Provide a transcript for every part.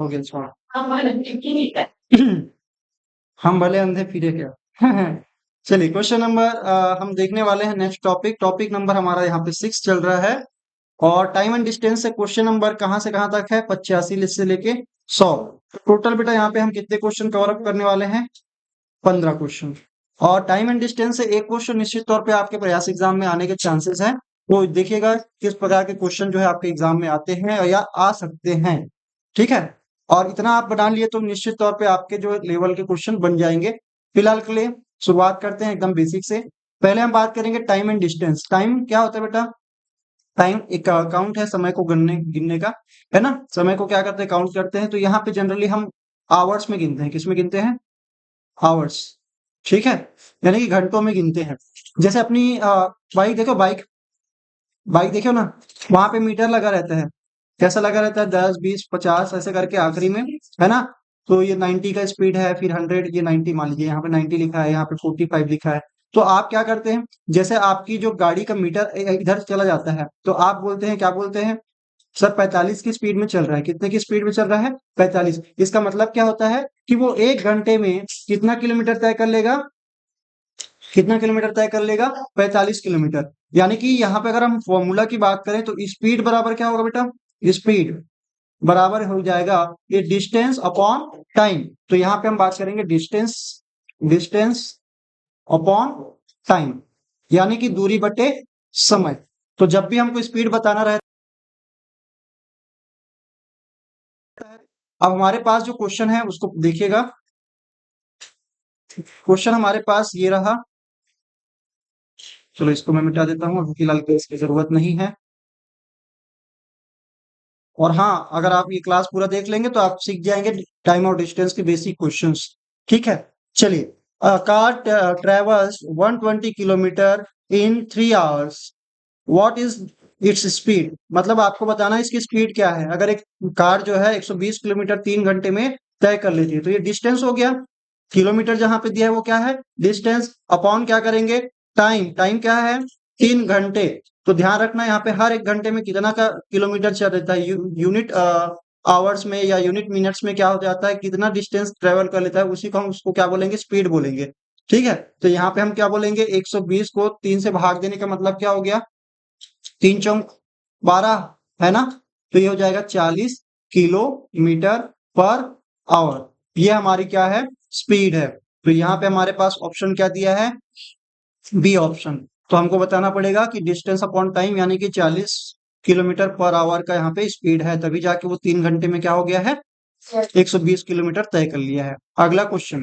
हो गया छोड़। हम भले अंधे फिरे क्या। चलिए क्वेश्चन नंबर हम देखने वाले हैं नेक्स्ट टॉपिक। टॉपिक नंबर हमारा यहाँ पे 6 चल रहा है और टाइम एंड डिस्टेंस से क्वेश्चन नंबर कहाँ से कहाँ तक है 85 से लेके 100। टोटल बेटा यहाँ पे हम कितने क्वेश्चन कवर अप करने वाले हैं 15 क्वेश्चन। और टाइम एंड डिस्टेंस से एक क्वेश्चन निश्चित तौर पे आपके प्रयास एग्जाम में आने के चांसेस हैं। तो देखिएगा किस प्रकार के क्वेश्चन जो है आपके एग्जाम में आते हैं या आ सकते हैं। ठीक है, और इतना आप बना लिए तो निश्चित तौर पे आपके जो लेवल के क्वेश्चन बन जाएंगे। फिलहाल के लिए शुरुआत करते हैं एकदम बेसिक से। पहले हम बात करेंगे टाइम एंड डिस्टेंस। टाइम क्या होता है बेटा? टाइम एक काउंट है समय को गिनने गिनने का, है ना। समय को क्या करते हैं? काउंट करते हैं। तो यहाँ पे जनरली हम आवर्स में गिनते हैं। किस में गिनते हैं? आवर्स। ठीक है, यानी कि घंटों में गिनते हैं। जैसे अपनी बाइक देखो, बाइक बाइक देखो ना, वहां पे मीटर लगा रहता है। कैसा लगा रहता है? 10 20 50 ऐसे करके आखिरी में, है ना। तो ये 90 का स्पीड है, फिर 100, ये 90 मान लीजिए, यहाँ पे 90 लिखा है, यहाँ पे 45 लिखा है। तो आप क्या करते हैं, जैसे आपकी जो गाड़ी का मीटर इधर चला जाता है तो आप बोलते हैं, क्या बोलते हैं? सर 45 की स्पीड में चल रहा है। कितने की स्पीड में चल रहा है? 45। इसका मतलब क्या होता है कि वो 1 घंटे में कितना किलोमीटर तय कर लेगा? कितना किलोमीटर तय कर लेगा? 45 किलोमीटर। यानी कि यहाँ पे अगर हम फॉर्मूला की बात करें तो स्पीड बराबर क्या होगा बेटा? स्पीड बराबर हो जाएगा ये डिस्टेंस अपॉन टाइम। तो यहाँ पे हम बात करेंगे डिस्टेंस, डिस्टेंस अपॉन टाइम, यानी कि दूरी बटे समय। तो जब भी हमको स्पीड बताना रहता है, अब हमारे पास जो क्वेश्चन है उसको देखिएगा। क्वेश्चन हमारे पास ये रहा। चलो इसको मैं मिटा देता हूँ, फिलहाल इसकी जरूरत नहीं है। और हाँ, अगर आप ये क्लास पूरा देख लेंगे तो आप सीख जाएंगे टाइम और डिस्टेंस के बेसिक क्वेश्चंस। ठीक है, चलिए। Car travels 120 kilometre in 3 hours, what is its speed? मतलब आपको बताना है इसकी स्पीड क्या है। अगर एक कार जो है 120 किलोमीटर 3 घंटे में तय कर लेती है तो ये डिस्टेंस हो गया। किलोमीटर जहां पे दिया है वो क्या है? डिस्टेंस। अपॉन क्या करेंगे? टाइम। टाइम क्या है? 3 घंटे। तो ध्यान रखना यहाँ पे हर 1 घंटे में कितना का किलोमीटर चल रहता है। यूनिट आवर्स में या यूनिट मिनट्स में क्या हो जाता है, कितना डिस्टेंस ट्रेवल कर लेता है, उसी को हम उसको क्या बोलेंगे? स्पीड बोलेंगे। ठीक है, तो यहाँ पे हम क्या बोलेंगे? 120 को 3 से भाग देने का मतलब क्या हो गया? 3 चौक 12, है ना। तो ये हो जाएगा 40 किलोमीटर पर आवर। ये हमारी क्या है? स्पीड है। तो यहाँ पे हमारे पास ऑप्शन क्या दिया है? B option. तो हमको बताना पड़ेगा कि डिस्टेंस अपॉन टाइम, यानी कि 40 किलोमीटर पर आवर का यहाँ पे स्पीड है, तभी जाके वो 3 घंटे में क्या हो गया है? 120 किलोमीटर तय कर लिया है। अगला question,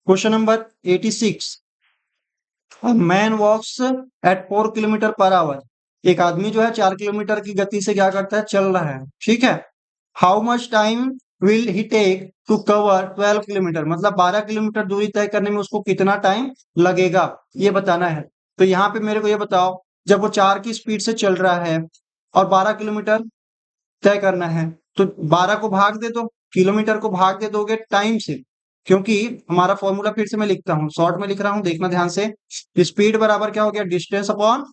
question number 86। Man walks at 4 kilometre per hour. एक आदमी जो है 4 किलोमीटर की गति से क्या करता है? चल रहा है। ठीक है, how much time will he take to cover 12 kilometre? मतलब 12 किलोमीटर दूरी तय करने में उसको कितना टाइम लगेगा, ये बताना है। तो यहाँ पे मेरे को ये बताओ, जब वो 4 की स्पीड से चल रहा है और 12 किलोमीटर तय करना है, तो 12 को भाग दे दो, किलोमीटर को भाग दे दोगे टाइम से। क्योंकि हमारा फॉर्मूला फिर से मैं लिखता हूँ, शॉर्ट में लिख रहा हूँ, देखना ध्यान से। स्पीड बराबर क्या हो गया? Distance upon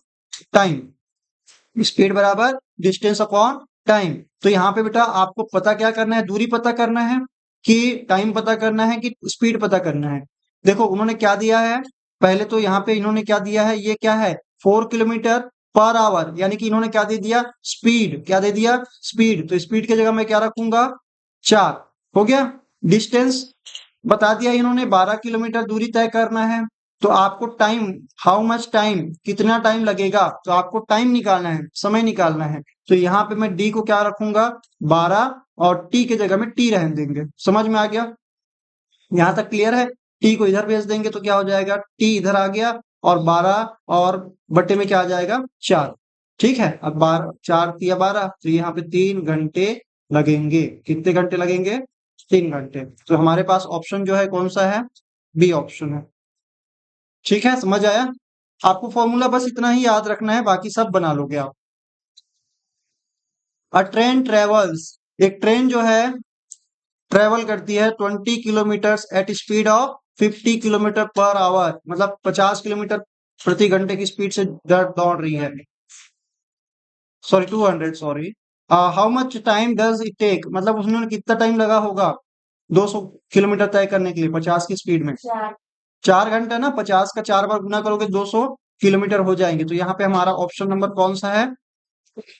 time. स्पीड बराबर डिस्टेंस अपॉन टाइम। तो यहाँ पे बेटा आपको पता क्या करना है? दूरी पता करना है कि टाइम पता करना है कि स्पीड पता करना है। देखो उन्होंने क्या दिया है, पहले तो यहाँ पे इन्होंने क्या दिया है, ये क्या है? 4 किलोमीटर पर आवर, यानी कि इन्होंने क्या दे दिया? स्पीड। क्या दे दिया? स्पीड। तो स्पीड की जगह मैं क्या रखूंगा? 4। हो गया। डिस्टेंस बता दिया इन्होंने, 12 किलोमीटर दूरी तय करना है। तो आपको टाइम, हाउ मच टाइम, कितना टाइम लगेगा, तो आपको टाइम निकालना है, समय निकालना है। तो यहाँ पे मैं डी को क्या रखूंगा? 12, और टी की जगह में टी रहने देंगे। समझ में आ गया? यहाँ तक क्लियर है? टी को इधर भेज देंगे तो क्या हो जाएगा? टी इधर आ गया, और 12 और बट्टे में क्या आ जाएगा? 4। ठीक है, अब 12 4 तिया 12, तो यहाँ पे 3 घंटे लगेंगे। कितने घंटे लगेंगे? 3 घंटे। तो हमारे पास ऑप्शन जो है कौन सा है? बी ऑप्शन है। ठीक है, समझ आया? आपको फॉर्मूला बस इतना ही याद रखना है, बाकी सब बना लोगे आप। अ ट्रेन ट्रेवल्स, एक ट्रेन जो है ट्रेवल करती है 20 kilometre at speed of 50 kilometre per hour, मतलब 50 किलोमीटर प्रति घंटे की स्पीड से दौड़ रही है। Sorry 200, sorry how much time does it take, मतलब उसने कितना टाइम लगा होगा 200 किलोमीटर तय करने के लिए 50 की स्पीड में। 4 घंटा ना, 50 का 4 बार गुना करोगे 200 किलोमीटर हो जाएंगे। तो यहाँ पे हमारा ऑप्शन नंबर कौन सा है?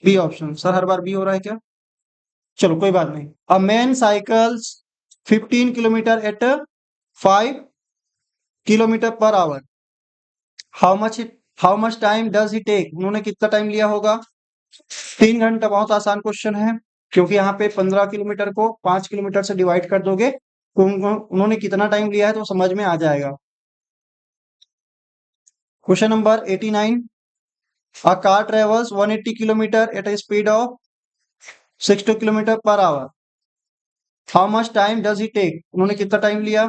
B option. सर हर बार बी हो रहा है क्या? चलो कोई बात नहीं। A man cycles 15 kilometre at 5 kilometre per hour, how much time does he take, उन्होंने कितना टाइम लिया होगा? 3 घंटा। बहुत आसान क्वेश्चन है, क्योंकि यहाँ पे 15 किलोमीटर को 5 किलोमीटर से डिवाइड कर दोगे तो उन्होंने कितना टाइम लिया है तो समझ में आ जाएगा। Question number 89, a car travels 180 kilometre at a speed of 60 kilometre per hour, how much time does he take, उन्होंने कितना टाइम लिया?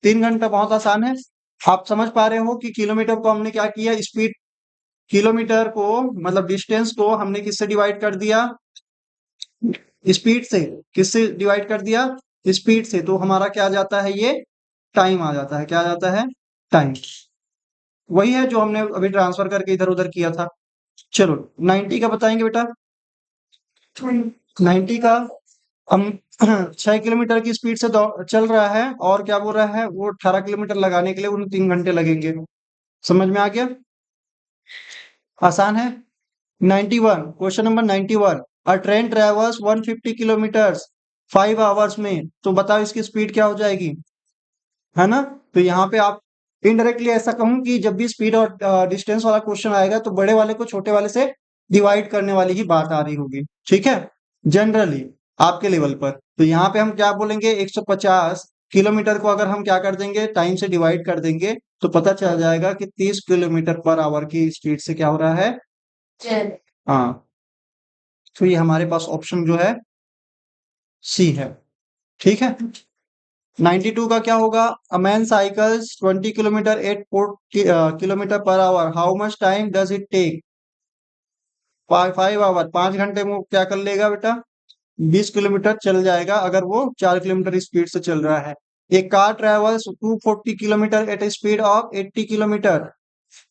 3 घंटा। बहुत आसान है। आप समझ पा रहे हो कि किलोमीटर को हमने क्या किया, स्पीड, किलोमीटर को मतलब डिस्टेंस को हमने किससे डिवाइड कर दिया? स्पीड से। किससे डिवाइड कर दिया? स्पीड से। तो हमारा क्या आ जाता है? ये टाइम आ जाता है। क्या आ जाता है? टाइम। वही है जो हमने अभी ट्रांसफर करके इधर उधर किया था। चलो 90 का बताएंगे बेटा। 90 का हम 6 किलोमीटर की स्पीड से चल रहा है और क्या बोल रहा है, वो 18 किलोमीटर लगाने के लिए उन्हें 3 घंटे लगेंगे। समझ में आ गया? आसान है। 91, क्वेश्चन नंबर 91, अ ट्रेन ट्रेवल्स 150 किलोमीटर 5 आवर्स में, तो बताओ इसकी स्पीड क्या हो जाएगी? है ना? तो यहाँ पे आप इनडायरेक्टली ऐसा कहूं कि जब भी स्पीड और डिस्टेंस वाला क्वेश्चन आएगा तो बड़े वाले को छोटे वाले से डिवाइड करने वाली ही बात आ रही होगी। ठीक है, जनरली आपके लेवल पर। तो यहाँ पे हम क्या बोलेंगे, 150 किलोमीटर को अगर हम क्या कर देंगे, टाइम से डिवाइड कर देंगे तो पता चल जाएगा कि 30 किलोमीटर पर आवर की स्पीड से क्या हो रहा है? हाँ। तो ये हमारे पास ऑप्शन जो है सी है। ठीक है। 92 का क्या होगा? A man cycles 20 kilometre at 4 kilometre per hour, how much time does it take? 5 hour. 5 घंटे में वो क्या कर लेगा बेटा? 20 किलोमीटर चल जाएगा, अगर वो 4 किलोमीटर स्पीड से चल रहा है। एक car travels 240 kilometre at a speed of 80 kilometre,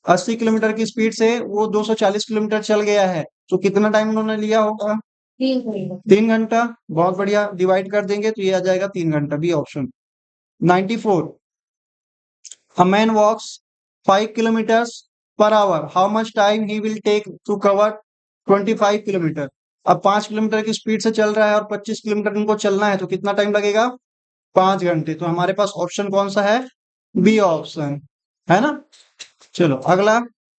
80 kilometre की स्पीड से वो 240 किलोमीटर चल गया है, तो कितना टाइम उन्होंने लिया होगा? 3 घंटा। बहुत बढ़िया, डिवाइड कर देंगे तो ये आ जाएगा 3 घंटा, B option. 94, a man walks 5 kilometers per hour, how much time he will take to cover 25 kilometre? अब 5 किलोमीटर की स्पीड से चल रहा है और 25 किलोमीटर उनको चलना है, तो कितना टाइम लगेगा? 5 घंटे। तो हमारे पास ऑप्शन कौन सा है? बी ऑप्शन, है ना? चलो अगला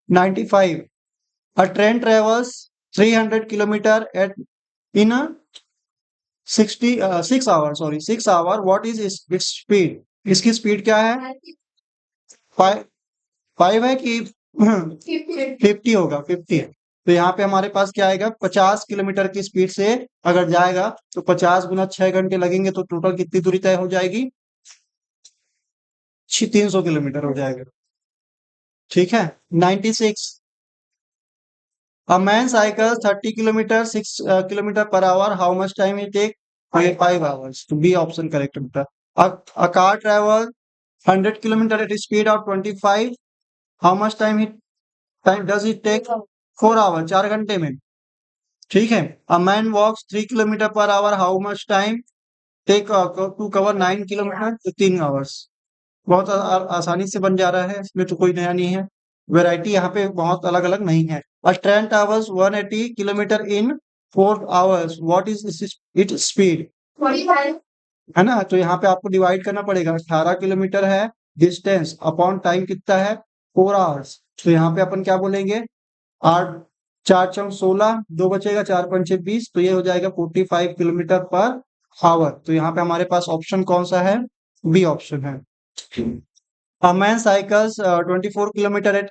95, a train travels 300 kilometre at in 6 hour, sorry 6 hour, what is its speed? इसकी स्पीड क्या है? 5 है कि 50 होगा? 50 है। तो यहाँ पे हमारे पास क्या आएगा, 50 किलोमीटर की स्पीड से अगर जाएगा तो 50 गुना 6 घंटे लगेंगे, तो टोटल कितनी दूरी तय हो जाएगी? 300 किलोमीटर हो जाएगा। ठीक है। 96, अ man cycle 30 kilometre 6 kilometre per hour, how much time it take? 5 hours. तो बी ऑप्शन करेक्ट बेटा। A car travel 100 kilometre at speed of 25, how much time does it take? 4 hour, 4 घंटे में। ठीक है। A man walks 3 kilometre per hour, how much time take to cover 9 kilometre? तो 3 hours. बहुत आसानी से बन जा रहा है, इसमें तो कोई नया नहीं है। वैरायटी यहाँ पे बहुत अलग अलग नहीं है। अ train travels 180 kilometre in 4 hours, what is it speed? है ना? तो यहाँ पे आपको डिवाइड करना पड़ेगा। 18 किलोमीटर है डिस्टेंस अपॉन टाइम कितना है? 4 आवर्स। तो यहाँ पे अपन क्या बोलेंगे, 8 4 चौक 16, 2 बचेगा, 4 पंचे 20, तो ये हो जाएगा 45 किलोमीटर पर आवर। तो यहाँ पे हमारे पास ऑप्शन कौन सा है? बी ऑप्शन है। A man cycles 24 kilometre at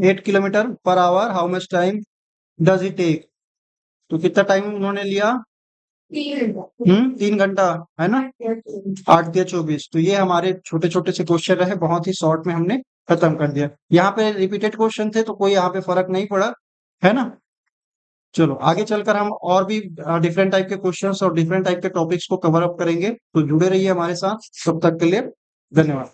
8 kilometre per hour, how much time does it take? तो कितना टाइम उन्होंने लिया? 3 घंटा, है ना? 8 या 24। तो ये हमारे छोटे छोटे से क्वेश्चन रहे, बहुत ही शॉर्ट में हमने खत्म कर दिया। यहाँ पे रिपीटेड क्वेश्चन थे तो कोई यहाँ पे फर्क नहीं पड़ा, है ना? चलो आगे चलकर हम और भी डिफरेंट टाइप के क्वेश्चंस और डिफरेंट टाइप के टॉपिक्स को कवर अप करेंगे, तो जुड़े रहिए हमारे साथ। तब तक के लिए धन्यवाद।